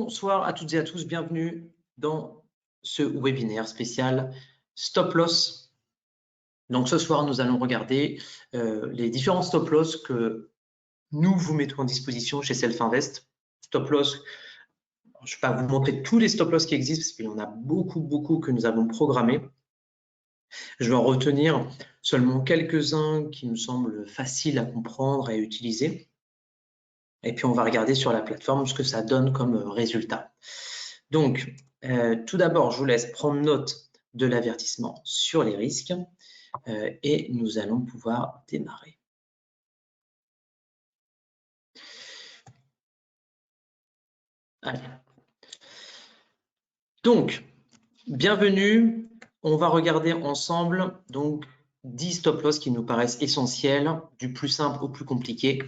Bonsoir à toutes et à tous, bienvenue dans ce webinaire spécial Stop Loss. Donc ce soir, nous allons regarder les différents stop loss que nous vous mettons à disposition chez Self Invest. Stop loss, je ne vais pas vous montrer tous les stop loss qui existent parce qu'il y en a beaucoup que nous avons programmés. Je vais en retenir seulement quelques-uns qui me semblent faciles à comprendre et à utiliser. Et puis on va regarder sur la plateforme ce que ça donne comme résultat. Donc, tout d'abord, je vous laisse prendre note de l'avertissement sur les risques et nous allons pouvoir démarrer. Allez. Donc, bienvenue. On va regarder ensemble donc 10 stop loss qui nous paraissent essentiels, du plus simple au plus compliqué.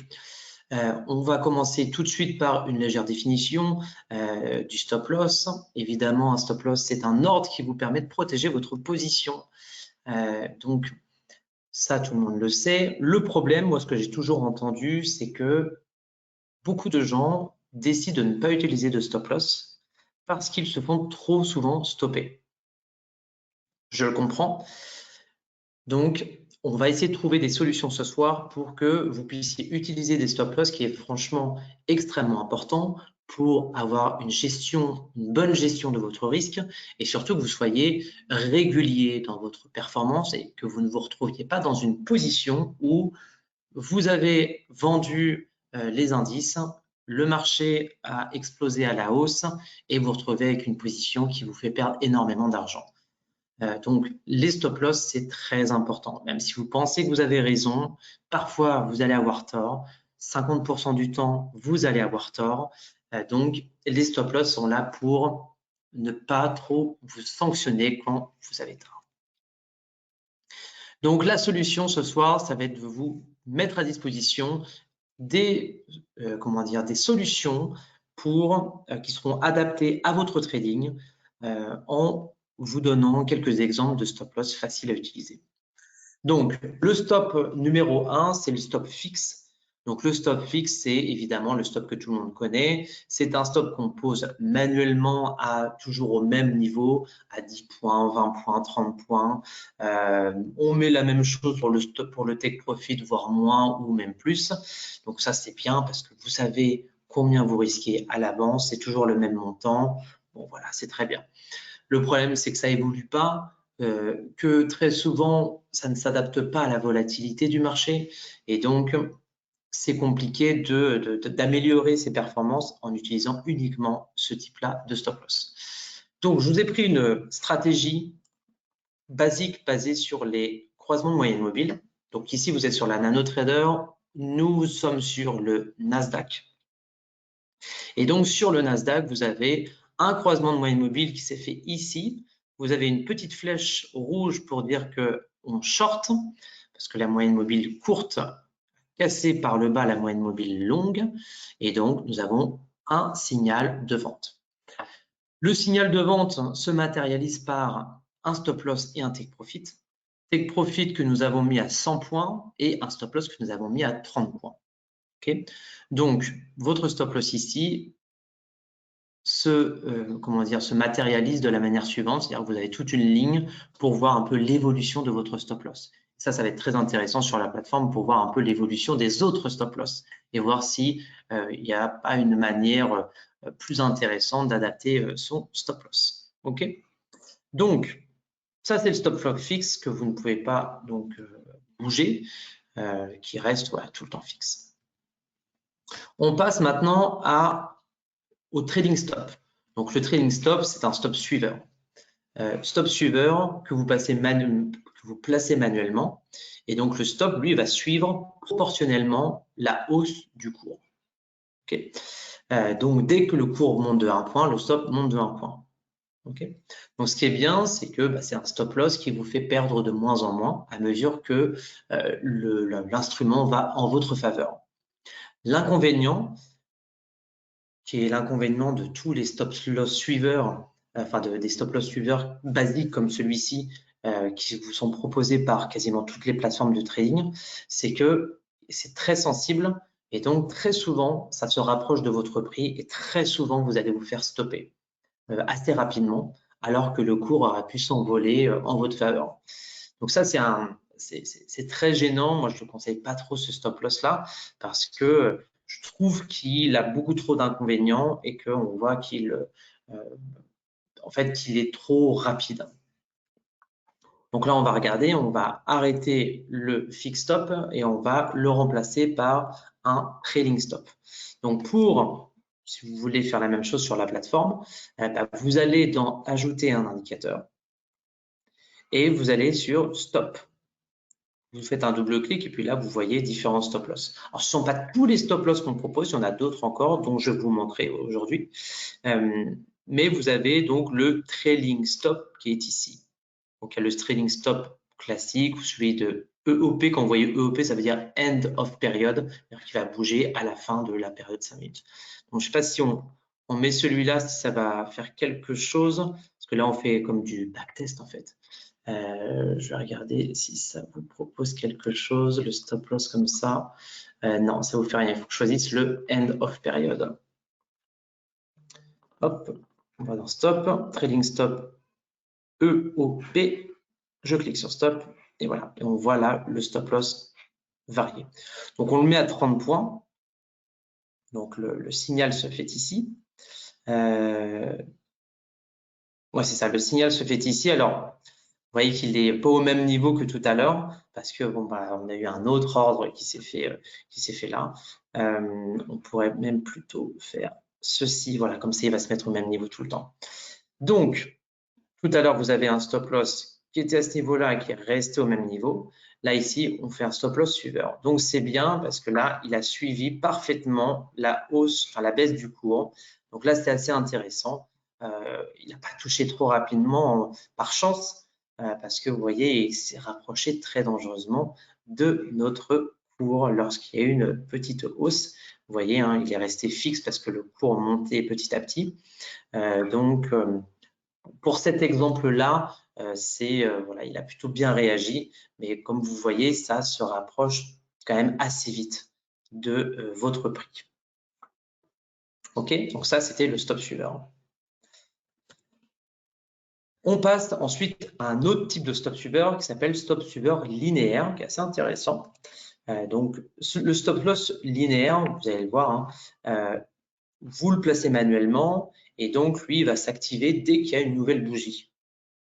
On va commencer tout de suite par une légère définition du stop loss. Évidemment, un stop loss, c'est un ordre qui vous permet de protéger votre position. Donc, ça, tout le monde le sait. Le problème, moi, ce que j'ai toujours entendu, c'est que beaucoup de gens décident de ne pas utiliser de stop loss parce qu'ils se font trop souvent stopper. Je le comprends. Donc, on va essayer de trouver des solutions ce soir pour que vous puissiez utiliser des stop loss qui est franchement extrêmement important pour avoir une bonne gestion de votre risque et surtout que vous soyez régulier dans votre performance et que vous ne vous retrouviez pas dans une position où vous avez vendu les indices, le marché a explosé à la hausse et vous vous retrouvez avec une position qui vous fait perdre énormément d'argent. Donc, les stop loss, c'est très important. Même si vous pensez que vous avez raison, parfois, vous allez avoir tort. 50% du temps, vous allez avoir tort. Donc, les stop loss sont là pour ne pas trop vous sanctionner quand vous avez tort. Donc, la solution ce soir, ça va être de vous mettre à disposition des solutions qui seront adaptées à votre trading en vous donnant quelques exemples de stop loss faciles à utiliser. Donc, le stop numéro 1, c'est le stop fixe. Donc, le stop fixe, c'est évidemment le stop que tout le monde connaît. C'est un stop qu'on pose manuellement toujours au même niveau, à 10 points, 20 points, 30 points. On met la même chose pour le stop pour le take profit, voire moins ou même plus. Donc, ça, c'est bien parce que vous savez combien vous risquez à l'avance. C'est toujours le même montant. Bon, voilà, c'est très bien. Le problème, c'est que ça évolue pas, que très souvent, ça ne s'adapte pas à la volatilité du marché. Et donc, c'est compliqué d'améliorer ses performances en utilisant uniquement ce type-là de stop loss. Donc, je vous ai pris une stratégie basique basée sur les croisements de moyenne mobile. Donc, ici, vous êtes sur la NanoTrader. Nous sommes sur le Nasdaq. Et donc, sur le Nasdaq, vous avez un croisement de moyenne mobile qui s'est fait ici. Vous avez une petite flèche rouge pour dire qu'on short, parce que la moyenne mobile courte cassée par le bas la moyenne mobile longue. Et donc, nous avons un signal de vente. Le signal de vente se matérialise par un stop loss et un take profit. Take profit que nous avons mis à 100 points et un stop loss que nous avons mis à 30 points. Okay. Donc, votre stop loss ici se matérialise de la manière suivante, c'est-à-dire que vous avez toute une ligne pour voir un peu l'évolution de votre stop loss. Ça va être très intéressant sur la plateforme pour voir un peu l'évolution des autres stop loss et voir si il n'y a pas une manière plus intéressante d'adapter son stop loss. Ok. Donc, ça c'est le stop loss fixe que vous ne pouvez pas donc bouger, qui reste tout le temps fixe. On passe maintenant au trading stop. Donc, le trading stop, c'est un stop suiveur. Stop suiveur que vous placez manuellement. Et donc, le stop, lui, va suivre proportionnellement la hausse du cours. Okay. Donc, dès que le cours monte de 1 point, le stop monte de 1 point. Okay. Donc, ce qui est bien, c'est que c'est un stop loss qui vous fait perdre de moins en moins à mesure que l'instrument va en votre faveur. L'inconvénient, qui est l'inconvénient de tous les stop loss suiveurs, des stop loss suiveurs basiques comme celui-ci, qui vous sont proposés par quasiment toutes les plateformes de trading, c'est que c'est très sensible Et donc, très souvent, ça se rapproche de votre prix et très souvent, vous allez vous faire stopper assez rapidement, alors que le cours aurait pu s'envoler en votre faveur. Donc ça, c'est très gênant. Moi, je ne conseille pas trop ce stop loss là parce que je trouve qu'il a beaucoup trop d'inconvénients et qu'on voit qu'il en fait, qu'il est trop rapide. Donc là, on va regarder, on va arrêter le fix stop et on va le remplacer par un trailing stop. Donc si vous voulez faire la même chose sur la plateforme, vous allez dans ajouter un indicateur et vous allez sur stop. Vous faites un double clic et puis là, vous voyez différents stop loss. Alors, ce ne sont pas tous les stop loss qu'on propose, il y en a d'autres encore dont je vais vous montrer aujourd'hui. Mais vous avez donc le trailing stop qui est ici. Donc, il y a le trailing stop classique ou celui de EOP. Quand vous voyez EOP, ça veut dire end of period, c'est-à-dire qu'il va bouger à la fin de la période 5 minutes. Donc, je ne sais pas si on met celui-là, si ça va faire quelque chose, parce que là, on fait comme du backtest en fait. Je vais regarder si ça vous propose quelque chose, le stop loss comme ça. Non, ça ne vous fait rien. Il faut que je choisisse le end of period. Hop, on va dans stop, trading stop, EOP. Je clique sur stop et voilà. Et on voit là le stop loss varié. Donc, on le met à 30 points. Donc, le signal se fait ici. Ouais, c'est ça, le signal se fait ici. Alors, vous voyez qu'il n'est pas au même niveau que tout à l'heure parce que bon, on a eu un autre ordre qui s'est fait là. On pourrait même plutôt faire ceci, voilà, comme ça il va se mettre au même niveau tout le temps. Donc, tout à l'heure, vous avez un stop loss qui était à ce niveau-là et qui est resté au même niveau. Là, ici, on fait un stop loss suiveur. Donc, c'est bien parce que là, il a suivi parfaitement la hausse, enfin la baisse du cours. Donc là, c'est assez intéressant. Il n'a pas touché trop rapidement par chance parce que vous voyez, il s'est rapproché très dangereusement de notre cours lorsqu'il y a eu une petite hausse. Vous voyez, hein, il est resté fixe parce que le cours montait petit à petit. Pour cet exemple-là, voilà, il a plutôt bien réagi, mais comme vous voyez, ça se rapproche quand même assez vite de votre prix. OK, donc ça, c'était le stop suiveur. On passe ensuite à un autre type de stop suiveur qui s'appelle stop suiveur linéaire, qui est assez intéressant. Donc, le stop loss linéaire, vous allez le voir, hein, vous le placez manuellement et donc lui, il va s'activer dès qu'il y a une nouvelle bougie.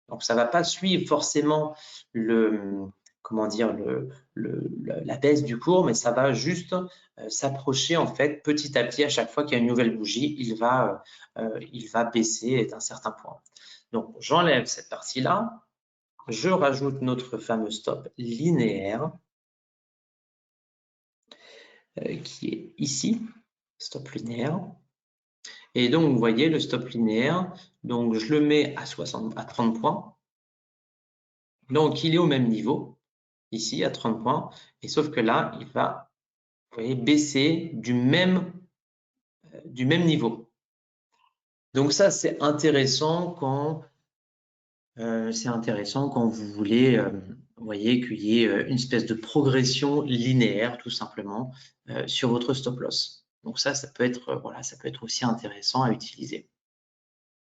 Donc, ça ne va pas suivre forcément la baisse du cours, mais ça va juste s'approcher en fait petit à petit à chaque fois qu'il y a une nouvelle bougie, il va baisser d'un certain point. Donc, j'enlève cette partie-là, je rajoute notre fameux stop linéaire qui est ici, stop linéaire. Et donc, vous voyez le stop linéaire, donc je le mets à 30 points. Donc, il est au même niveau, ici, à 30 points. Et sauf que là, il va, vous voyez, baisser du même niveau. Donc, ça, c'est intéressant quand vous voulez, vous voyez, qu'il y ait une espèce de progression linéaire, tout simplement, sur votre stop loss. Donc, ça peut être, voilà, ça peut être aussi intéressant à utiliser.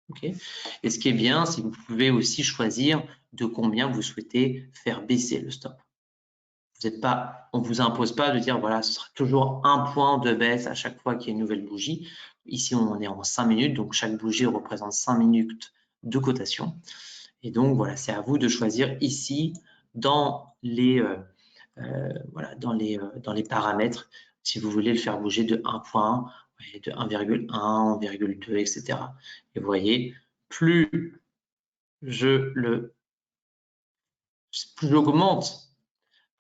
Okay. Et ce qui est bien, c'est que vous pouvez aussi choisir de combien vous souhaitez faire baisser le stop. On ne vous impose pas de dire, voilà, ce sera toujours un point de baisse à chaque fois qu'il y a une nouvelle bougie. Ici, on est en 5 minutes, donc chaque bougie représente 5 minutes de cotation. Et donc, voilà, c'est à vous de choisir ici, dans les paramètres, si vous voulez le faire bouger de 1 point, de 1,1, 1,2, etc. Et vous voyez, plus j'augmente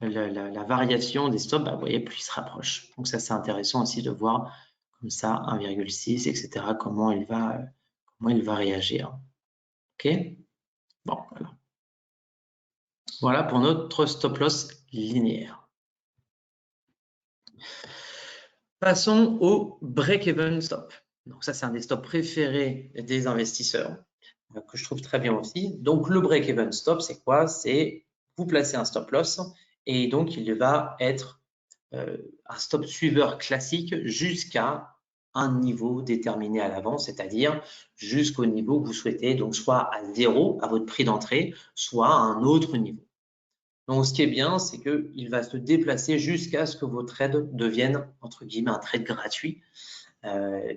la variation des stops, vous voyez, plus il se rapproche. Donc ça, c'est intéressant aussi de voir comme ça 1,6, etc. Comment il va réagir. OK? Bon, voilà. Voilà pour notre stop loss linéaire. Passons au break-even stop. Donc ça, c'est un des stops préférés des investisseurs que je trouve très bien aussi. Donc le break-even stop, c'est quoi? C'est vous placez un stop loss et donc il va être un stop suiveur classique jusqu'à un niveau déterminé à l'avance, c'est-à-dire jusqu'au niveau que vous souhaitez, donc soit à 0 à votre prix d'entrée, soit à un autre niveau. Donc, ce qui est bien, c'est qu'il va se déplacer jusqu'à ce que vos trades deviennent, entre guillemets, un trade gratuit.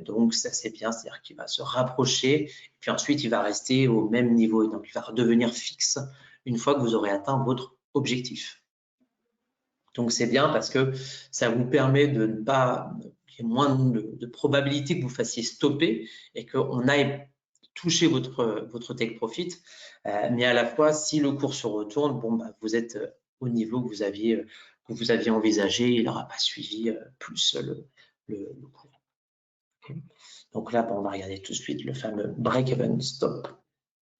Donc, ça, c'est bien, c'est-à-dire qu'il va se rapprocher, puis ensuite, il va rester au même niveau, et donc il va redevenir fixe une fois que vous aurez atteint votre objectif. Donc, c'est bien parce que ça vous permet de ne pas, qu'il y ait moins de probabilité que vous fassiez stopper et qu'on aille toucher votre take profit, mais à la fois, si le cours se retourne, bon, bah, vous êtes au niveau que vous aviez envisagé, il n'aura pas suivi plus le cours. Okay. Donc là, bon, on va regarder tout de suite le fameux break-even stop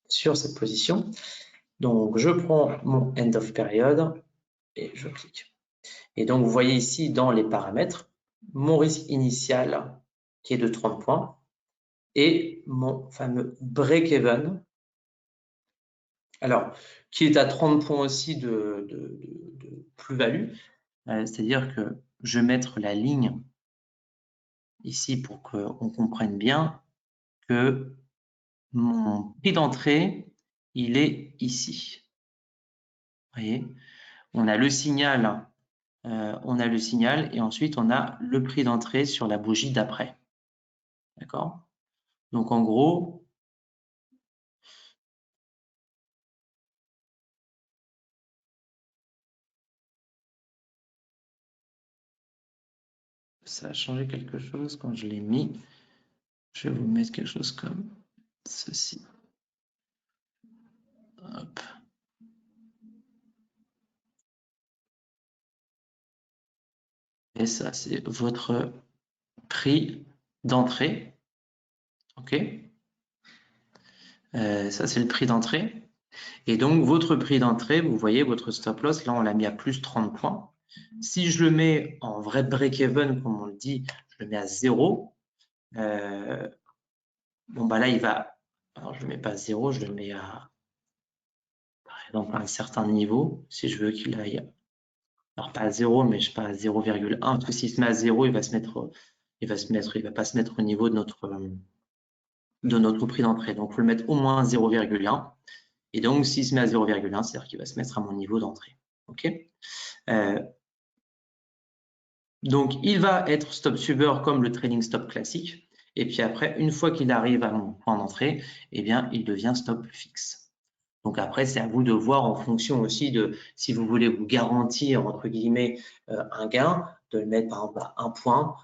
sur cette position. Donc, je prends mon end of period et je clique. Et donc, vous voyez ici dans les paramètres, mon risque initial qui est de 30 points et mon fameux break-even, alors, qui est à 30 points aussi de plus-value. C'est-à-dire que je vais mettre la ligne ici pour qu'on comprenne bien que mon prix d'entrée, il est ici. Vous voyez, on a le signal et ensuite on a le prix d'entrée sur la bougie d'après. D'accord? Donc en gros, ça a changé quelque chose quand je l'ai mis. Je vais vous mettre quelque chose comme ceci. Hop. Et ça, c'est votre prix d'entrée. OK? Ça, c'est le prix d'entrée. Et donc, votre prix d'entrée, vous voyez, votre stop loss, là, on l'a mis à plus 30 points. Si je le mets en vrai break-even, comme on le dit, je le mets à 0. Bon, bah là, il va... Alors, je ne le mets pas à 0, je le mets à, par exemple, à un certain niveau, si je veux qu'il aille... Alors, pas à 0, mais je sais pas, à 0,1. Parce que s'il se met à 0, il va pas se mettre au niveau de notre prix d'entrée. Donc, il faut le mettre au moins 0,1. Et donc, s'il se met à 0,1, c'est-à-dire qu'il va se mettre à mon niveau d'entrée. OK? Donc, il va être stop suiveur comme le trading stop classique. Et puis après, une fois qu'il arrive à mon point d'entrée, eh bien, il devient stop fixe. Donc après, c'est à vous de voir en fonction aussi de si vous voulez vous garantir, entre guillemets, un gain, de le mettre par exemple à 1 point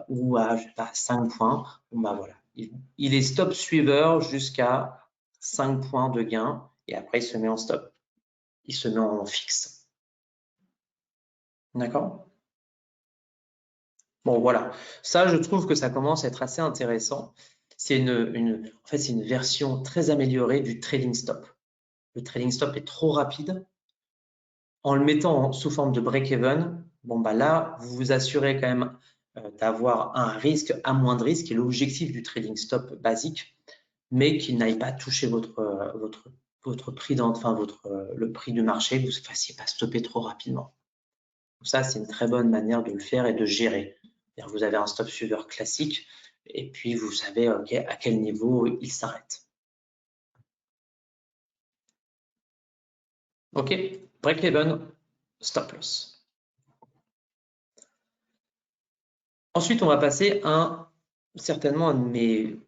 ou à, je sais pas, 5 points. Bon, bah voilà. Il est stop suiveur jusqu'à 5 points de gain et après, il se met en stop. Il se met en fixe. D'accord? Bon, voilà. Ça, je trouve que ça commence à être assez intéressant. C'est en fait, c'est une version très améliorée du trading stop. Le trading stop est trop rapide. En le mettant sous forme de break-even, bon, bah là, vous vous assurez quand même d'avoir un risque à moins de risque, qui est l'objectif du trading stop basique, mais qu'il n'aille pas toucher votre prix enfin le prix du marché, que vous ne fassiez pas stopper trop rapidement. Ça, c'est une très bonne manière de le faire et de gérer. Vous avez un stop suiveur classique et puis vous savez à quel niveau il s'arrête. OK, break-even, stop loss. Ensuite, on va passer à certainement un de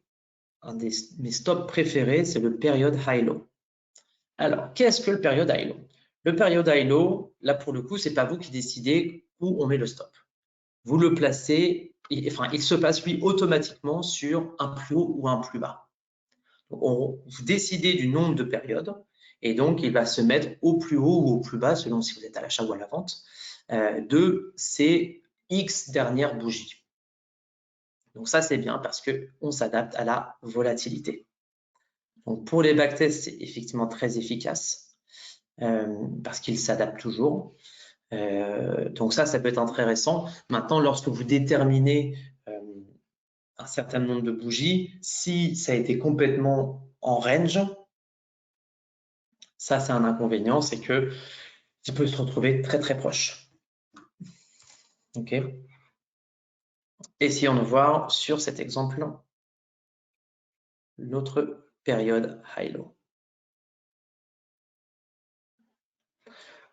mes stops préférés, c'est le period high-low. Alors, qu'est-ce que le period high-low? Le period high-low, là pour le coup, c'est pas vous qui décidez où on met le stop. Vous le placez, enfin, il se passe lui automatiquement sur un plus haut ou un plus bas. Vous décidez du nombre de périodes et donc il va se mettre au plus haut ou au plus bas, selon si vous êtes à l'achat ou à la vente, de ces X dernières bougies. Donc ça, c'est bien parce qu'on s'adapte à la volatilité. Donc pour les backtests, c'est effectivement très efficace parce qu'il s'adapte toujours. Donc ça peut être intéressant. Maintenant, lorsque vous déterminez un certain nombre de bougies, si ça a été complètement en range, ça c'est un inconvénient, c'est que ça peut se retrouver très très proche. OK. Essayons de voir sur cet exemple notre période high-low.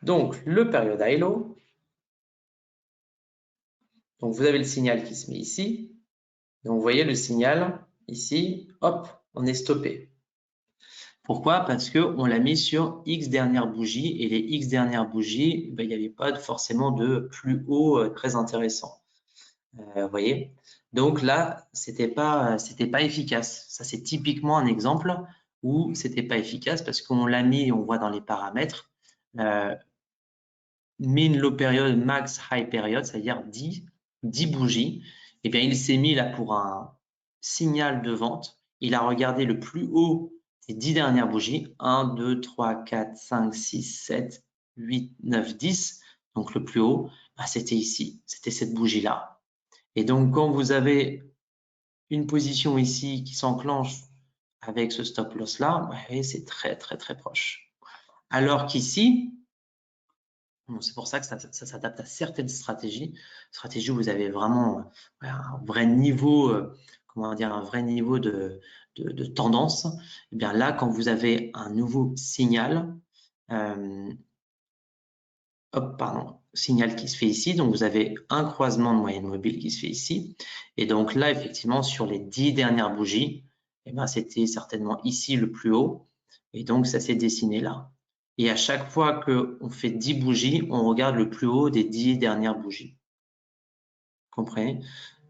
Donc, le période high-low, donc vous avez le signal qui se met ici. Donc, vous voyez le signal ici, hop, on est stoppé. Pourquoi? Parce qu'on l'a mis sur X dernières bougies et les X dernières bougies, ben, il n'y avait pas forcément de plus haut très intéressant. Vous voyez? Donc là, c'était pas efficace. Ça, c'est typiquement un exemple où c'était pas efficace parce qu'on l'a mis, on voit dans les paramètres, min low period, max high period, c'est-à-dire 10 bougies. Et bien, il s'est mis là pour un signal de vente. Il a regardé le plus haut des 10 dernières bougies. 1, 2, 3, 4, 5, 6, 7, 8, 9, 10. Donc, le plus haut, ben, c'était ici. C'était cette bougie-là. Et donc, quand vous avez une position ici qui s'enclenche avec ce stop loss là, c'est très proche. Alors qu'ici, c'est pour ça que ça s'adapte à certaines stratégies où vous avez vraiment un vrai niveau, comment dire, un vrai niveau de tendance. Et bien là, quand vous avez un nouveau signal, signal qui se fait ici, donc vous avez un croisement de moyenne mobile qui se fait ici, et donc là, effectivement, sur les 10 dernières bougies, eh ben, c'était certainement ici le plus haut, et donc ça s'est dessiné là. Et à chaque fois qu'on fait 10 bougies, on regarde le plus haut des 10 dernières bougies. Comprenez?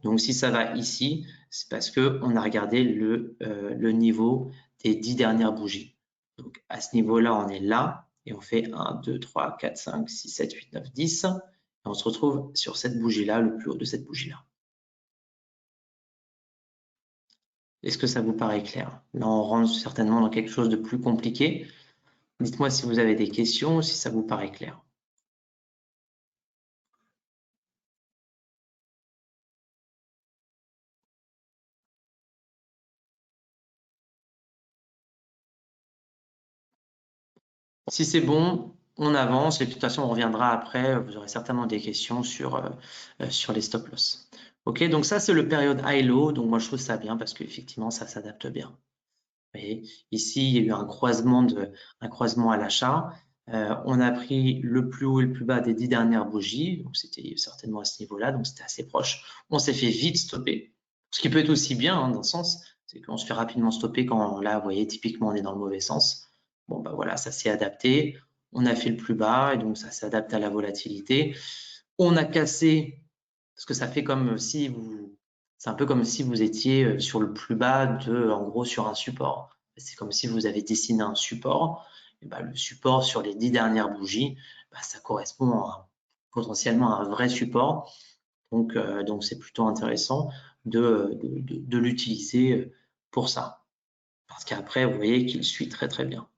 Donc si ça va ici, c'est parce qu'on a regardé le niveau des 10 dernières bougies. Donc à ce niveau-là, on est là, et on fait 1, 2, 3, 4, 5, 6, 7, 8, 9, 10. Et on se retrouve sur cette bougie-là, le plus haut de cette bougie-là. Est-ce que ça vous paraît clair? Là, on rentre certainement dans quelque chose de plus compliqué. Dites-moi si vous avez des questions, si ça vous paraît clair. Si c'est bon, on avance et de toute façon, on reviendra après. Vous aurez certainement des questions sur les stop loss. OK, donc ça, c'est le période high-low. Donc moi, je trouve ça bien parce qu'effectivement, ça s'adapte bien. Vous voyez, ici, il y a eu un croisement à l'achat. On a pris le plus haut et le plus bas des 10 dernières bougies. Donc c'était certainement à ce niveau-là. Donc c'était assez proche. On s'est fait vite stopper. Ce qui peut être aussi bien, hein, dans le sens, c'est qu'on se fait rapidement stopper quand là, vous voyez, typiquement, on est dans le mauvais sens. Bon, bah voilà, ça s'est adapté. On a fait le plus bas et donc ça s'adapte à la volatilité. On a cassé, parce que ça fait comme si vous, c'est un peu comme si vous étiez sur le plus bas en gros, sur un support. C'est comme si vous avez dessiné un support. Et bah, le support sur les 10 dernières bougies, bah, ça correspond potentiellement à un vrai support. Donc, c'est plutôt intéressant de l'utiliser pour ça. Parce qu'après, vous voyez qu'il suit très bien.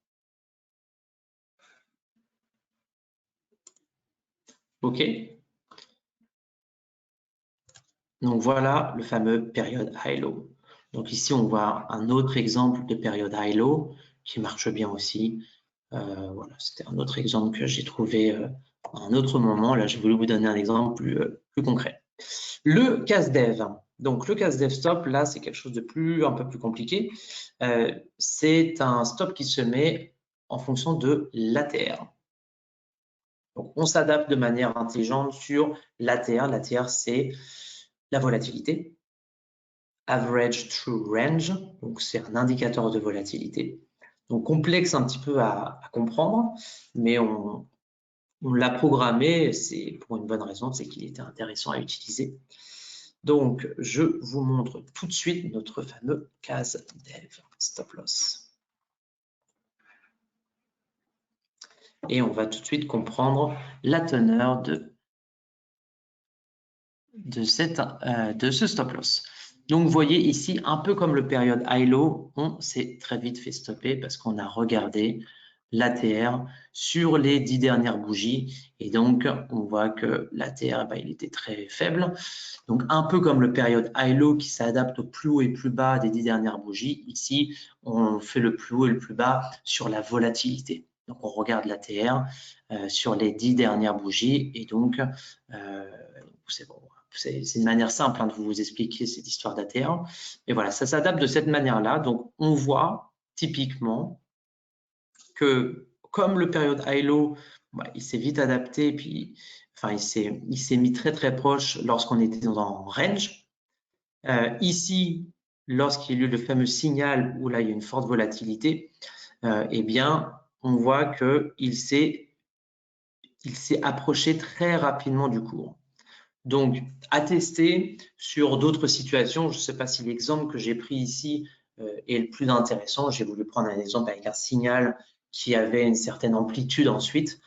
OK? Donc voilà le fameux période high-low. Donc ici, on voit un autre exemple de période high-low qui marche bien aussi. Voilà, c'était un autre exemple que j'ai trouvé à un autre moment. Là, je voulais vous donner un exemple plus concret. Le CASDEV. Donc le CASDEV stop, là, c'est quelque chose de un peu plus compliqué. C'est un stop qui se met en fonction de l'ATR. Donc on s'adapte de manière intelligente sur l'ATR. L'ATR, c'est la volatilité. Average True Range, donc c'est un indicateur de volatilité. Donc complexe un petit peu à comprendre, mais on l'a programmé, c'est pour une bonne raison, c'est qu'il était intéressant à utiliser. Donc je vous montre tout de suite notre fameux CASDEV stop loss. Et on va tout de suite comprendre la teneur de ce stop loss. Donc, vous voyez ici, un peu comme le période high-low, on s'est très vite fait stopper parce qu'on a regardé l'ATR sur les 10 dernières bougies. Et donc, on voit que l'ATR, il était très faible. Donc, un peu comme le période high-low qui s'adapte au plus haut et plus bas des 10 dernières bougies. Ici, on fait le plus haut et le plus bas sur la volatilité. Donc, on regarde l'ATR sur les 10 dernières bougies et donc c'est une manière simple de vous expliquer cette histoire d'AT1. Et voilà, ça s'adapte de cette manière-là. Donc, on voit typiquement que comme le période high-low, il s'est vite adapté, puis il s'est mis très très proche lorsqu'on était dans range. Ici, lorsqu'il y a eu le fameux signal où là il y a une forte volatilité, eh bien, on voit qu'il s'est approché très rapidement du cours. Donc, à tester sur d'autres situations. Je ne sais pas si l'exemple que j'ai pris ici est le plus intéressant. J'ai voulu prendre un exemple avec un signal qui avait une certaine amplitude ensuite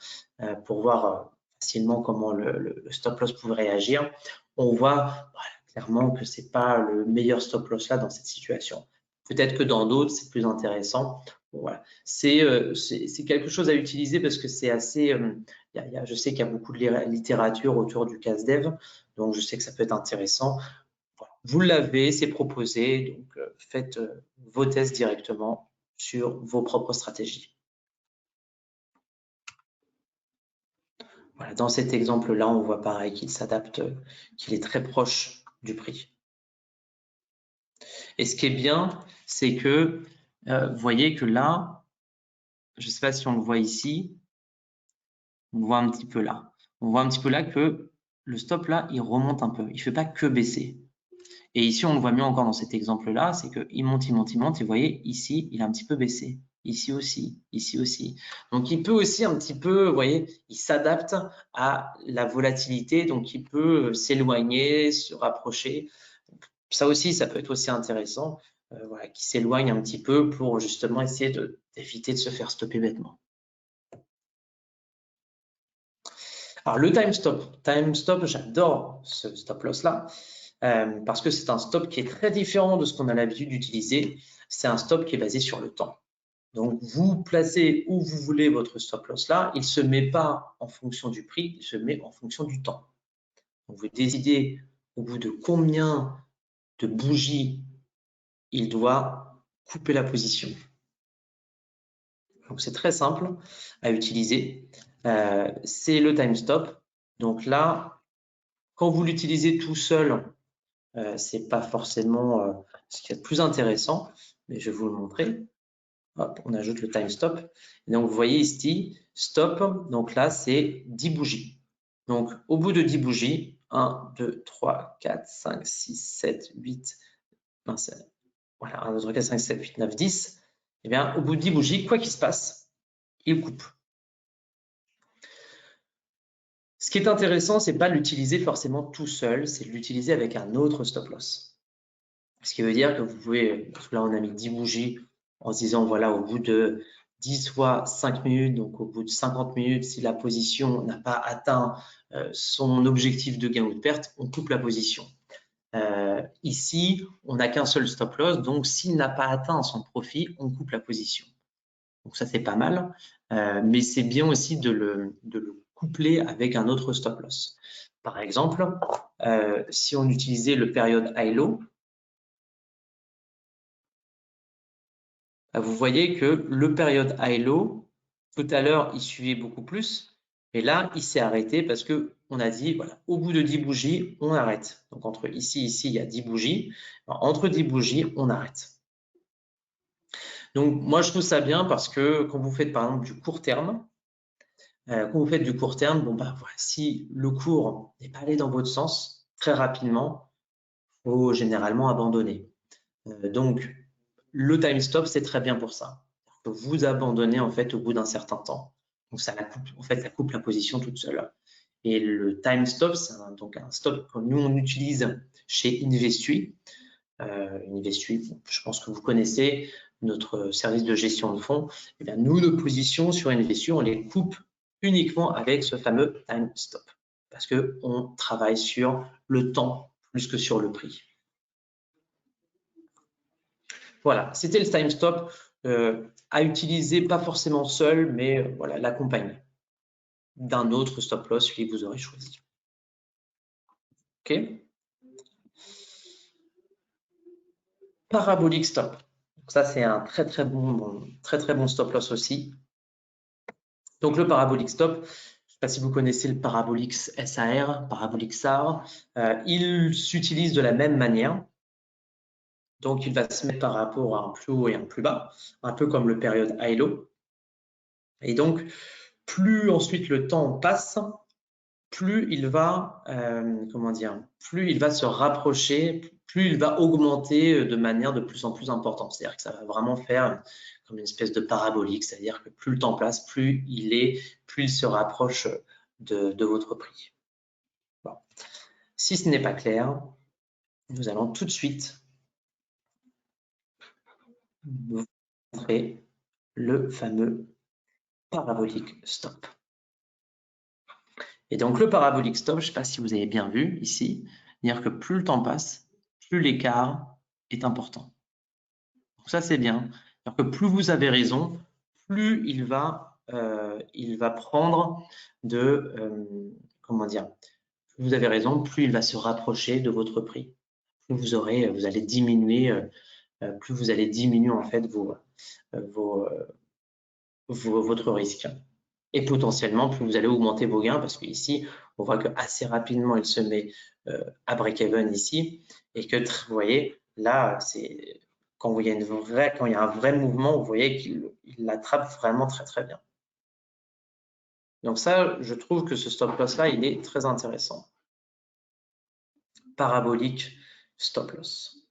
pour voir facilement comment le stop loss pouvait réagir. On voit clairement que ce n'est pas le meilleur stop loss là dans cette situation. Peut-être que dans d'autres, c'est plus intéressant. Bon, voilà. C'est quelque chose à utiliser parce que c'est assez… je sais qu'il y a beaucoup de littérature autour du CASDEV, donc je sais que ça peut être intéressant. Voilà. Vous l'avez, c'est proposé, donc faites vos tests directement sur vos propres stratégies. Voilà, dans cet exemple-là, on voit pareil qu'il s'adapte, qu'il est très proche du prix. Et ce qui est bien, c'est que vous voyez que là, je ne sais pas si on le voit ici, on voit un petit peu là. On voit un petit peu là que le stop là, il remonte un peu. Il ne fait pas que baisser. Et ici, on le voit mieux encore dans cet exemple-là, c'est qu'il monte, il monte, il monte. Et vous voyez, ici, il a un petit peu baissé. Ici aussi, ici aussi. Donc, il peut aussi un petit peu, vous voyez, il s'adapte à la volatilité. Donc, il peut s'éloigner, se rapprocher. Ça aussi, ça peut être aussi intéressant, voilà, qui s'éloigne un petit peu pour justement essayer d'éviter de se faire stopper bêtement. Alors, le time stop, j'adore ce stop loss là. Parce que c'est un stop qui est très différent de ce qu'on a l'habitude d'utiliser. C'est un stop qui est basé sur le temps. Donc, vous placez où vous voulez votre stop loss là. Il ne se met pas en fonction du prix, il se met en fonction du temps. Donc, vous décidez au bout de combien de bougies il doit couper la position. Donc, c'est très simple à utiliser. C'est le time stop. Donc là, quand vous l'utilisez tout seul, c'est pas forcément ce qui est le plus intéressant, mais je vais vous le montrer. Hop, on ajoute le time stop. Et donc, vous voyez ici, stop. Donc là, c'est 10 bougies. Donc, au bout de 10 bougies, 1, 2, 3, 4, 5, 6, 7, 8, voilà, 1, 2, 3, 4, 5, 7, 8, 9, 10. Eh bien, au bout de 10 bougies, quoi qu'il se passe, il coupe. Ce qui est intéressant, c'est pas de l'utiliser forcément tout seul, c'est de l'utiliser avec un autre stop loss. Ce qui veut dire que vous pouvez, parce que là on a mis 10 bougies en se disant voilà au bout de 10 fois 5 minutes, donc au bout de 50 minutes, si la position n'a pas atteint son objectif de gain ou de perte, on coupe la position. Ici, on n'a qu'un seul stop loss, donc s'il n'a pas atteint son profit, on coupe la position. Donc ça c'est pas mal, mais c'est bien aussi de le coupler avec un autre stop loss. Par exemple, si on utilisait le période high-low, vous voyez que le période high-low, tout à l'heure, il suivait beaucoup plus, et là, il s'est arrêté parce qu'on a dit, voilà, au bout de 10 bougies, on arrête. Donc, entre ici et ici, il y a 10 bougies. Alors, entre 10 bougies, on arrête. Donc, moi, je trouve ça bien parce que quand vous faites, par exemple, du court terme, bon, voilà, si le cours n'est pas allé dans votre sens, très rapidement, il faut généralement abandonner. Donc, le time stop, c'est très bien pour ça. Vous abandonnez en fait au bout d'un certain temps. Donc, ça coupe la position toute seule. Et le time stop, c'est donc un stop que nous, on utilise chez Investui. Investui, je pense que vous connaissez notre service de gestion de fonds. Eh bien, nous, nos positions sur Investui, on les coupe uniquement avec ce fameux time stop. Parce qu'on travaille sur le temps plus que sur le prix. Voilà, c'était le time stop à utiliser, pas forcément seul, mais voilà, l'accompagner d'un autre stop loss, celui que vous aurez choisi. OK. Parabolic stop. Donc ça, c'est un très très bon stop loss aussi. Donc le parabolic stop, sais pas si vous connaissez le parabolique SAR, parabolique SAR. Il s'utilise de la même manière. Donc, il va se mettre par rapport à un plus haut et un plus bas, un peu comme le période high-low. Et donc, plus ensuite le temps passe, plus il va, plus il va se rapprocher, plus il va augmenter de manière de plus en plus importante. C'est-à-dire que ça va vraiment faire comme une espèce de parabolique, c'est-à-dire que plus le temps passe, plus il se rapproche de votre prix. Bon. Si ce n'est pas clair, nous allons tout de suite vous montrer le fameux parabolique stop. Et donc le parabolique stop, je ne sais pas si vous avez bien vu ici, c'est-à-dire que plus le temps passe, plus l'écart est important. Donc ça c'est bien. C'est-à-dire que plus vous avez raison, plus il va prendre de plus vous avez raison, plus il va se rapprocher de votre prix. Plus vous allez diminuer, plus vous allez diminuer en fait votre risque. Et potentiellement, plus vous allez augmenter vos gains, parce qu'ici, on voit que assez rapidement, il se met à break-even ici, et que, vous voyez, là, c'est quand il y a un vrai mouvement, vous voyez qu'il l'attrape vraiment très, très bien. Donc ça, je trouve que ce stop-loss-là, il est très intéressant. Parabolique stop-loss.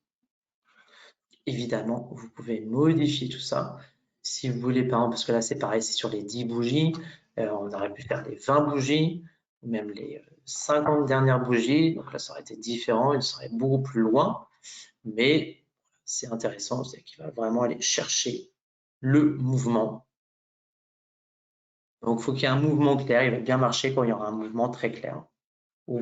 Évidemment, vous pouvez modifier tout ça. Si vous voulez, par exemple, parce que là, c'est pareil, c'est sur les 10 bougies, on aurait pu faire les 20 bougies, ou même les 50 dernières bougies. Donc là, ça aurait été différent, il serait beaucoup plus loin. Mais c'est intéressant, c'est qu'il va vraiment aller chercher le mouvement. Donc, il faut qu'il y ait un mouvement clair. Il va bien marcher quand il y aura un mouvement très clair. Ou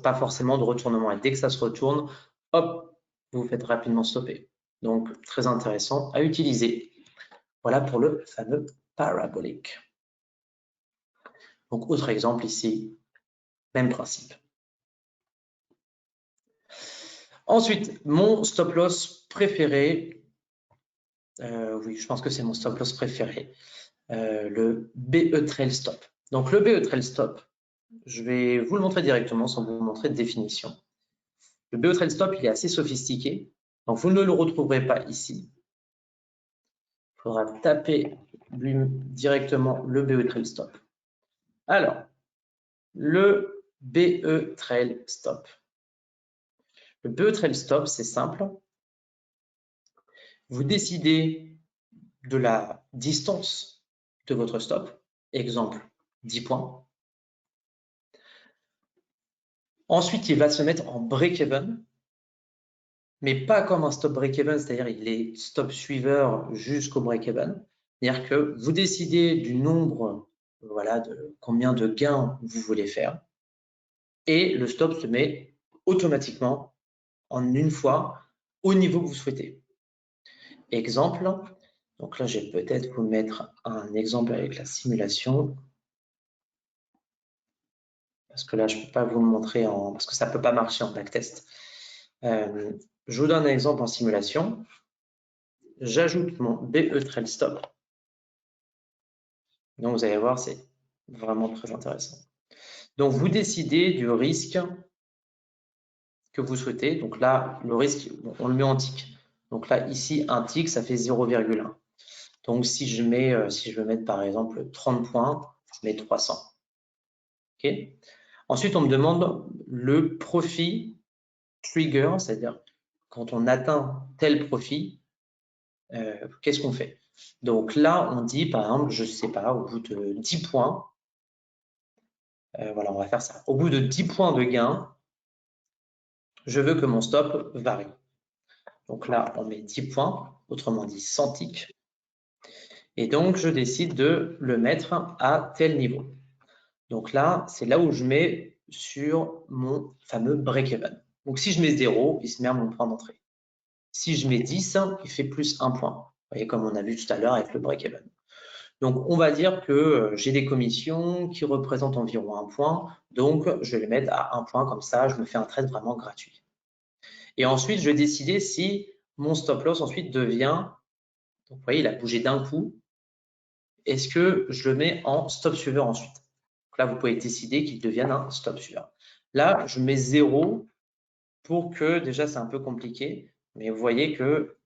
pas forcément de retournement. Et dès que ça se retourne, hop, vous faites rapidement stopper. Donc, très intéressant à utiliser. Voilà pour le fameux parabolique. Donc, autre exemple ici, même principe. Ensuite, mon stop loss préféré, oui, je pense que c'est mon stop loss préféré, le BE Trail Stop. Donc, le BE Trail Stop, je vais vous le montrer directement sans vous montrer de définition. Le BE Trail Stop, il est assez sophistiqué, donc vous ne le retrouverez pas ici. Il faudra taper directement le BE Trail Stop. Alors, le BE Trail Stop. Le BE Trail Stop, c'est simple. Vous décidez de la distance de votre stop. Exemple, 10 points. Ensuite, il va se mettre en break-even, mais pas comme un stop break-even, c'est-à-dire il est stop suiveur jusqu'au break-even. C'est-à-dire que vous décidez du nombre, voilà, de combien de gains vous voulez faire, et le stop se met automatiquement en une fois au niveau que vous souhaitez. Exemple, donc là, je vais peut-être vous mettre un exemple avec la simulation. Parce que là, je ne peux pas vous le montrer parce que ça ne peut pas marcher en backtest. Je vous donne un exemple en simulation. J'ajoute mon BE Trail Stop. Donc, vous allez voir, c'est vraiment très intéressant. Donc, vous décidez du risque que vous souhaitez. Donc là, le risque, on le met en tick. Donc là, ici, un tick, ça fait 0,1. Donc, si je veux mettre par exemple 30 points, je mets 300. OK. Ensuite, on me demande le profit trigger, c'est-à-dire quand on atteint tel profit, qu'est-ce qu'on fait? Donc là, on dit, par exemple, je ne sais pas, au bout de 10 points, voilà, on va faire ça. Au bout de 10 points de gain, je veux que mon stop varie. Donc là, on met 10 points, autrement dit 100 ticks. Et donc, je décide de le mettre à tel niveau. Donc là, c'est là où je mets sur mon fameux break-even. Donc si je mets 0, il se met à mon point d'entrée. Si je mets 10, il fait plus 1 point. Vous voyez, comme on a vu tout à l'heure avec le break-even. Donc, on va dire que j'ai des commissions qui représentent environ 1 point. Donc, je vais les mettre à 1 point. Comme ça, je me fais un trade vraiment gratuit. Et ensuite, je vais décider si mon stop loss ensuite devient, donc vous voyez, il a bougé d'un coup. Est-ce que je le mets en stop suiveur ensuite? Donc Là, vous pouvez décider qu'il devienne un stop suiveur. Là, je mets 0 pour que, déjà, c'est un peu compliqué, mais vous voyez que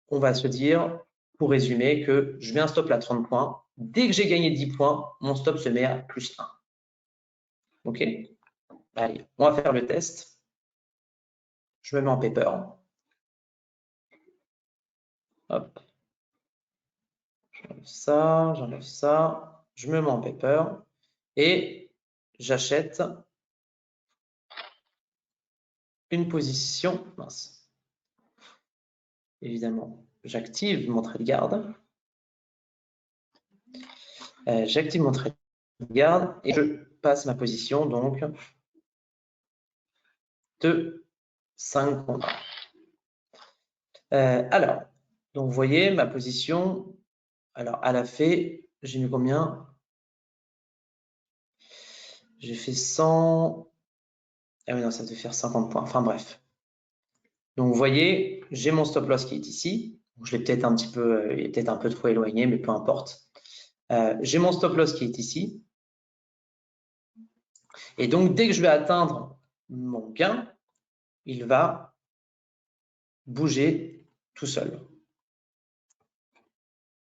on va se dire, pour résumer, que je mets un stop à 30 points. Dès que j'ai gagné 10 points, mon stop se met à plus 1. OK? Allez, on va faire le test. Je me mets en paper. Hop. J'enlève ça. Je me mets en paper. Et j'achète une position. Mince. Évidemment, j'active mon trade guard. J'active mon trade guard et je passe ma position donc de 5 contre 1. Alors, donc vous voyez ma position. Alors, elle a fait, j'ai mis combien? J'ai fait 100. Ah oui, non, ça devait faire 50 points. Enfin bref. Donc vous voyez, j'ai mon stop loss qui est ici. Je l'ai peut-être un petit peu, il est peut-être un peu trop éloigné, mais peu importe. J'ai mon stop loss qui est ici. Et donc, dès que je vais atteindre mon gain, il va bouger tout seul.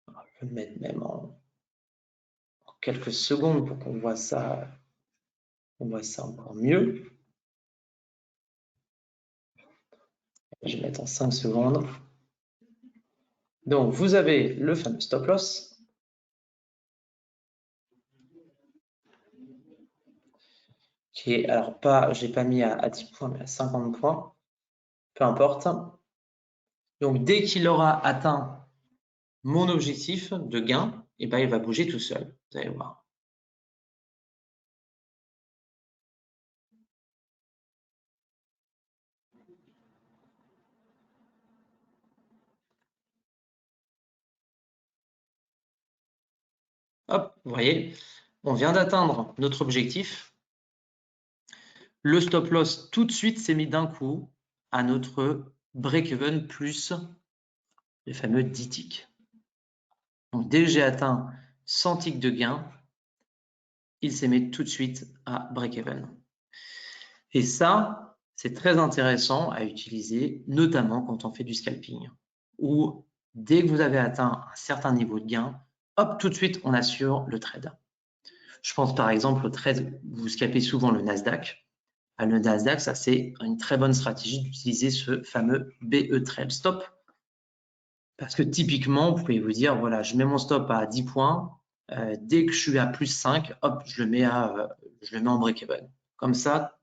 Je vais le mettre même en quelques secondes pour qu'on voit ça encore mieux. Je vais mettre en 5 secondes. Donc, vous avez le fameux stop loss. Qui est, alors pas, je ne l'ai pas mis à 10 points, mais à 50 points. Peu importe. Donc, dès qu'il aura atteint mon objectif de gain, eh ben, il va bouger tout seul. Vous allez voir. Hop, vous voyez, on vient d'atteindre notre objectif. Le stop loss tout de suite s'est mis d'un coup à notre break-even plus les fameux 10 ticks. Donc dès que j'ai atteint 100 ticks de gain, il s'est mis tout de suite à break-even. Et ça, c'est très intéressant à utiliser, notamment quand on fait du scalping, où dès que vous avez atteint un certain niveau de gain, hop, tout de suite, on assure le trade. Je pense par exemple au trade, vous scalpez souvent le Nasdaq. Le Nasdaq, ça c'est une très bonne stratégie d'utiliser ce fameux BE Trail Stop. Parce que typiquement, vous pouvez vous dire, voilà, je mets mon stop à 10 points. Dès que je suis à plus 5, hop, je le mets en break-even. Comme ça,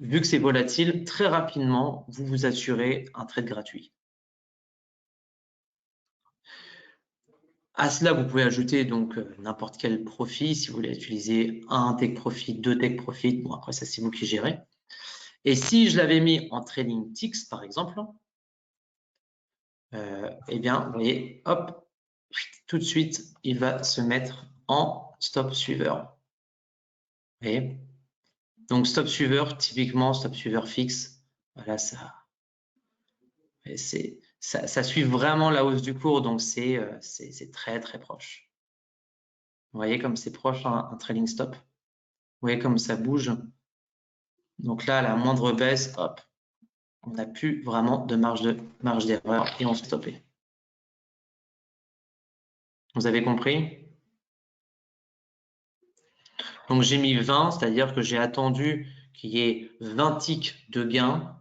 vu que c'est volatile, très rapidement, vous vous assurez un trade gratuit. À cela, vous pouvez ajouter donc n'importe quel profit. Si vous voulez utiliser un take profit, 2 take profit, bon après ça c'est vous qui gérez. Et si je l'avais mis en trading ticks par exemple, eh bien vous voyez, hop, tout de suite il va se mettre en stop suiveur. Vous voyez? Donc stop suiveur, typiquement stop suiveur fixe, voilà ça suit vraiment la hausse du cours, donc c'est très très proche. Vous voyez comme c'est proche un trailing stop. Vous voyez comme ça bouge. Donc là, à la moindre baisse, hop, on n'a plus vraiment de marge d'erreur et on se stoppait. Vous avez compris? Donc j'ai mis 20, c'est-à-dire que j'ai attendu qu'il y ait 20 ticks de gain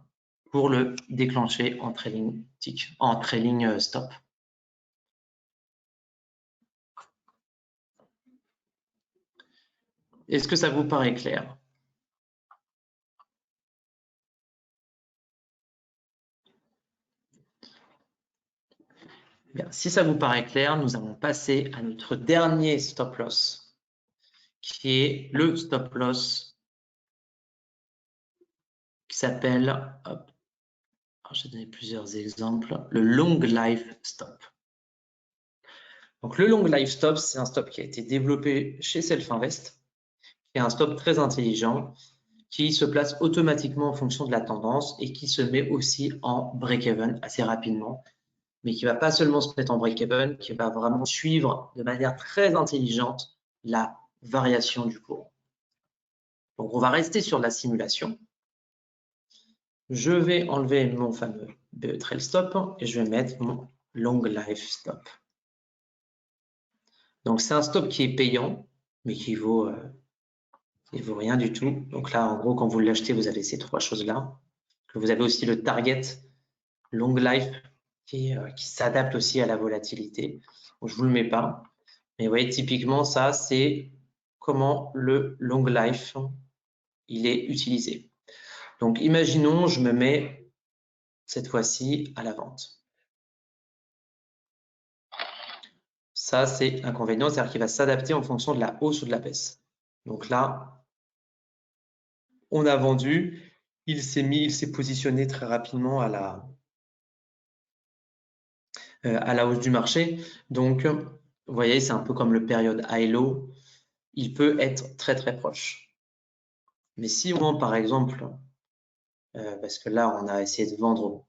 pour le déclencher en trailing tick, en trailing stop. Est-ce que ça vous paraît clair? Bien, si ça vous paraît clair, nous allons passer à notre dernier stop loss, qui est le stop loss qui s'appelle, j'ai donné plusieurs exemples, le long life stop. Donc le long life stop, c'est un stop qui a été développé chez Self-Invest, qui est un stop très intelligent, qui se place automatiquement en fonction de la tendance et qui se met aussi en break-even assez rapidement, mais qui ne va pas seulement se mettre en break-even, qui va vraiment suivre de manière très intelligente la variation du cours. Donc, on va rester sur la simulation. Je vais enlever mon fameux BE Trail Stop et je vais mettre mon Long Life Stop. Donc, c'est un stop qui est payant, mais qui vaut rien du tout. Donc là, en gros, quand vous l'achetez, vous avez ces trois choses-là. Vous avez aussi le target long life qui s'adapte aussi à la volatilité. Donc, je ne vous le mets pas. Mais vous voyez, typiquement, ça, c'est comment le long life il est utilisé. Donc, imaginons, je me mets cette fois-ci à la vente. Ça, c'est inconvénient, c'est-à-dire qu'il va s'adapter en fonction de la hausse ou de la baisse. Donc là, on a vendu, il s'est positionné très rapidement à la hausse du marché. Donc, vous voyez, c'est un peu comme le période high-low. Il peut être très, très proche. Mais si on, par exemple, parce que là, on a essayé de vendre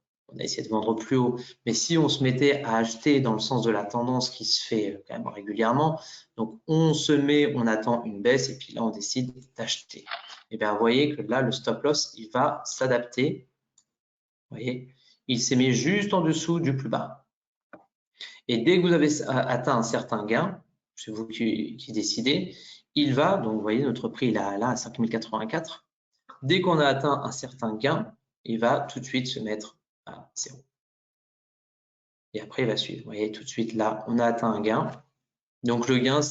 plus haut, mais si on se mettait à acheter dans le sens de la tendance qui se fait quand même régulièrement, donc on se met, on attend une baisse et puis là, on décide d'acheter. Et bien, vous voyez que là, le stop loss, il va s'adapter. Vous voyez, il s'est mis juste en dessous du plus bas. Et dès que vous avez atteint un certain gain, c'est vous qui décidez, il va, donc vous voyez, notre prix il est là à 5084. Dès qu'on a atteint un certain gain, il va tout de suite se mettre à 0. Et après, il va suivre. Vous voyez, tout de suite, là, on a atteint un gain. Donc, le gain,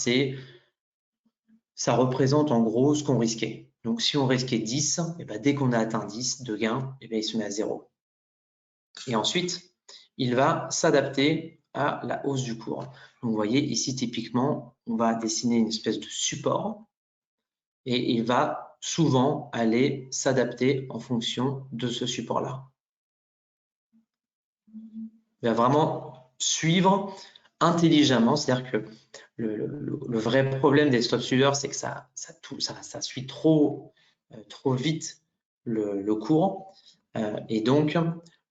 ça représente en gros ce qu'on risquait. Donc, si on risquait 10, et bien, dès qu'on a atteint 10 de gain, et bien, il se met à 0. Et ensuite, il va s'adapter à la hausse du cours. Donc, vous voyez, ici, typiquement, on va dessiner une espèce de support et il va souvent aller s'adapter en fonction de ce support-là. Il va vraiment suivre intelligemment, c'est-à-dire que le vrai problème des stop suiveurs, c'est que ça suit trop vite le cours. Et donc,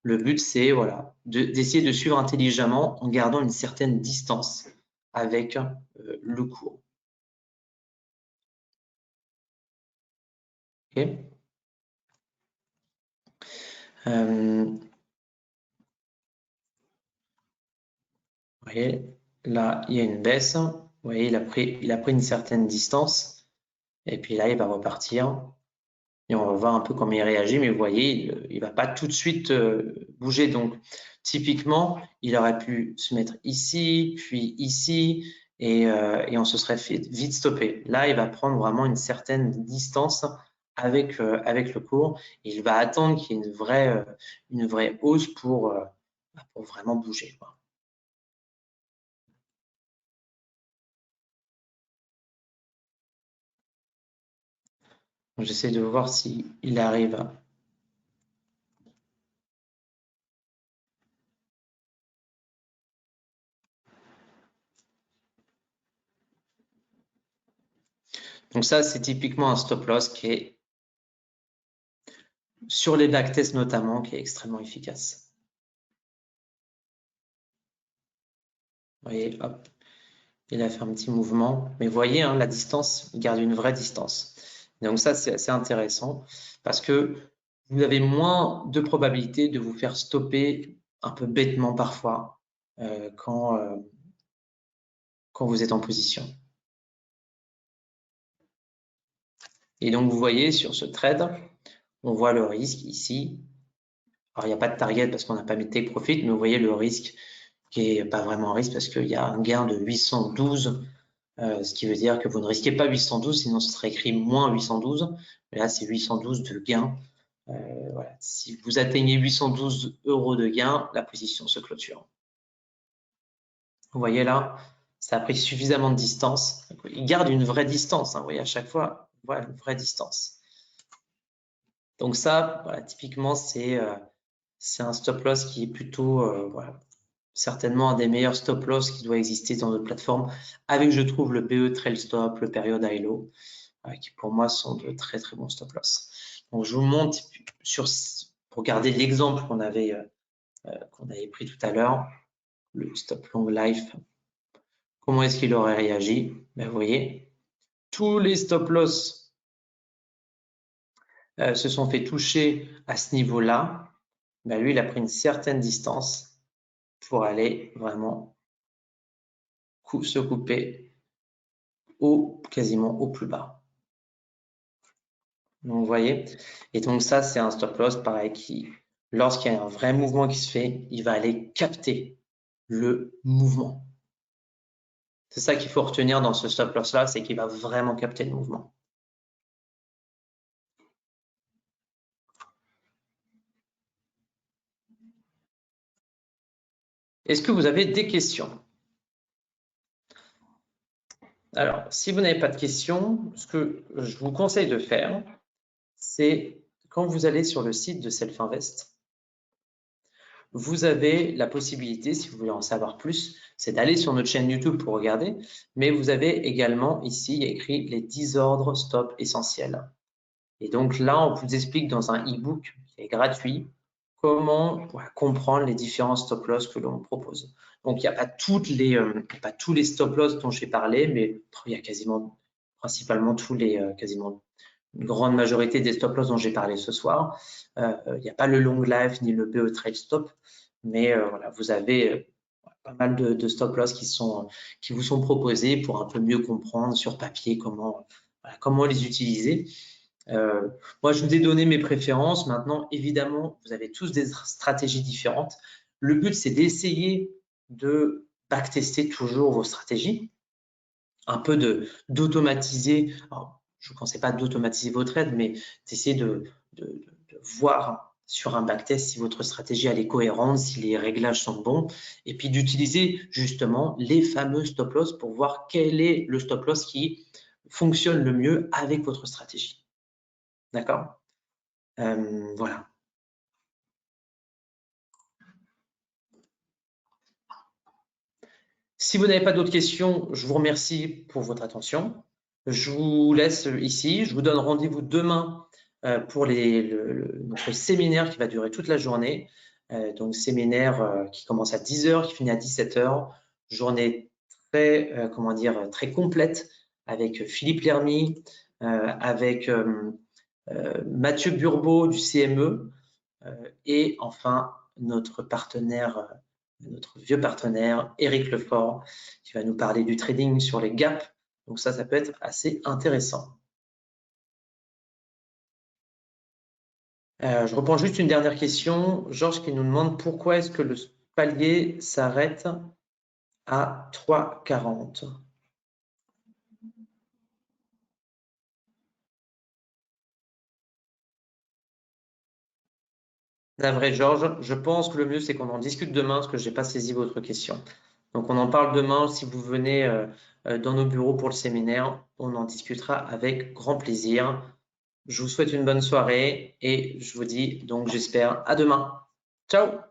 le but, c'est voilà, d'essayer de suivre intelligemment en gardant une certaine distance avec le cours. Okay. Vous voyez, là, il y a une baisse. Vous voyez, il a pris une certaine distance. Et puis là, il va repartir. Et on va voir un peu comment il réagit. Mais vous voyez, il ne va pas tout de suite bouger. Donc, typiquement, il aurait pu se mettre ici, puis ici. Et on se serait fait vite stopper. Là, il va prendre vraiment une certaine distance avec le cours. Il va attendre qu'il y ait une vraie hausse pour vraiment bouger, quoi. J'essaie de voir s'il arrive à... Donc ça, c'est typiquement un stop loss qui est, sur les backtests notamment, qui est extrêmement efficace. Vous voyez, hop, il a fait un petit mouvement. Mais vous voyez, hein, la distance, il garde une vraie distance. Donc ça, c'est assez intéressant parce que vous avez moins de probabilité de vous faire stopper un peu bêtement parfois quand vous êtes en position. Et donc, vous voyez, sur ce trade, on voit le risque ici. Alors, il n'y a pas de target parce qu'on n'a pas mis take profit, mais vous voyez le risque qui n'est pas vraiment un risque parce qu'il y a un gain de 812, ce qui veut dire que vous ne risquez pas 812, sinon ce serait écrit moins 812. Mais là, c'est 812 de gain. Voilà. Si vous atteignez 812 € de gain, la position se clôture. Vous voyez là, ça a pris suffisamment de distance. Il garde une vraie distance, hein, vous voyez, à chaque fois, voilà, une vraie distance. Donc ça, voilà, typiquement, c'est un stop loss qui est plutôt, voilà, certainement un des meilleurs stop loss qui doit exister dans notre plateforme, avec, je trouve, le BE Trail Stop, le Period High Low, qui pour moi sont de très très bons stop loss. Donc je vous montre pour garder l'exemple qu'on avait pris tout à l'heure, le stop long life. Comment est-ce qu'il aurait réagi? Ben, vous voyez, tous les stop loss se sont fait toucher à ce niveau-là, ben lui, il a pris une certaine distance pour aller vraiment se couper quasiment au plus bas. Donc, vous voyez, et donc ça, c'est un stop loss, pareil, qui, lorsqu'il y a un vrai mouvement qui se fait, il va aller capter le mouvement. C'est ça qu'il faut retenir dans ce stop loss-là, c'est qu'il va vraiment capter le mouvement. Est-ce que vous avez des questions? Alors, si vous n'avez pas de questions, ce que je vous conseille de faire, c'est quand vous allez sur le site de Self-Invest, vous avez la possibilité, si vous voulez en savoir plus, c'est d'aller sur notre chaîne YouTube pour regarder, mais vous avez également ici écrit les 10 ordres stop essentiels. Et donc là, on vous explique dans un e-book qui est gratuit comment comprendre les différents stop loss que l'on propose. Donc, il n'y a pas tous les stop loss dont j'ai parlé, mais il y a quasiment, principalement quasiment une grande majorité des stop loss dont j'ai parlé ce soir. Il n'y a pas le long life ni le BE trade stop, mais voilà, vous avez pas mal de stop loss qui vous sont proposés pour un peu mieux comprendre sur papier comment les utiliser. Moi, je vous ai donné mes préférences. Maintenant, évidemment, vous avez tous des stratégies différentes. Le but, c'est d'essayer de backtester toujours vos stratégies, un peu d'automatiser. Je ne vous conseille pas d'automatiser vos trades, mais d'essayer de voir sur un backtest si votre stratégie elle est cohérente, si les réglages sont bons, et puis d'utiliser justement les fameux stop loss pour voir quel est le stop loss qui fonctionne le mieux avec votre stratégie. D'accord? Voilà. Si vous n'avez pas d'autres questions, je vous remercie pour votre attention. Je vous laisse ici. Je vous donne rendez-vous demain pour notre séminaire qui va durer toute la journée. Donc, séminaire qui commence à 10 h, qui finit à 17 h. Journée très, très complète avec Philippe Lermy, avec Mathieu Burbeau du CME et enfin notre vieux partenaire, Eric Lefort, qui va nous parler du trading sur les gaps. Donc ça peut être assez intéressant. Je reprends juste une dernière question. Georges qui nous demande pourquoi est-ce que le palier s'arrête à 3,40 ? Navré Georges, je pense que le mieux c'est qu'on en discute demain parce que je n'ai pas saisi votre question. Donc on en parle demain. Si vous venez dans nos bureaux pour le séminaire, on en discutera avec grand plaisir. Je vous souhaite une bonne soirée et je vous dis donc j'espère à demain. Ciao!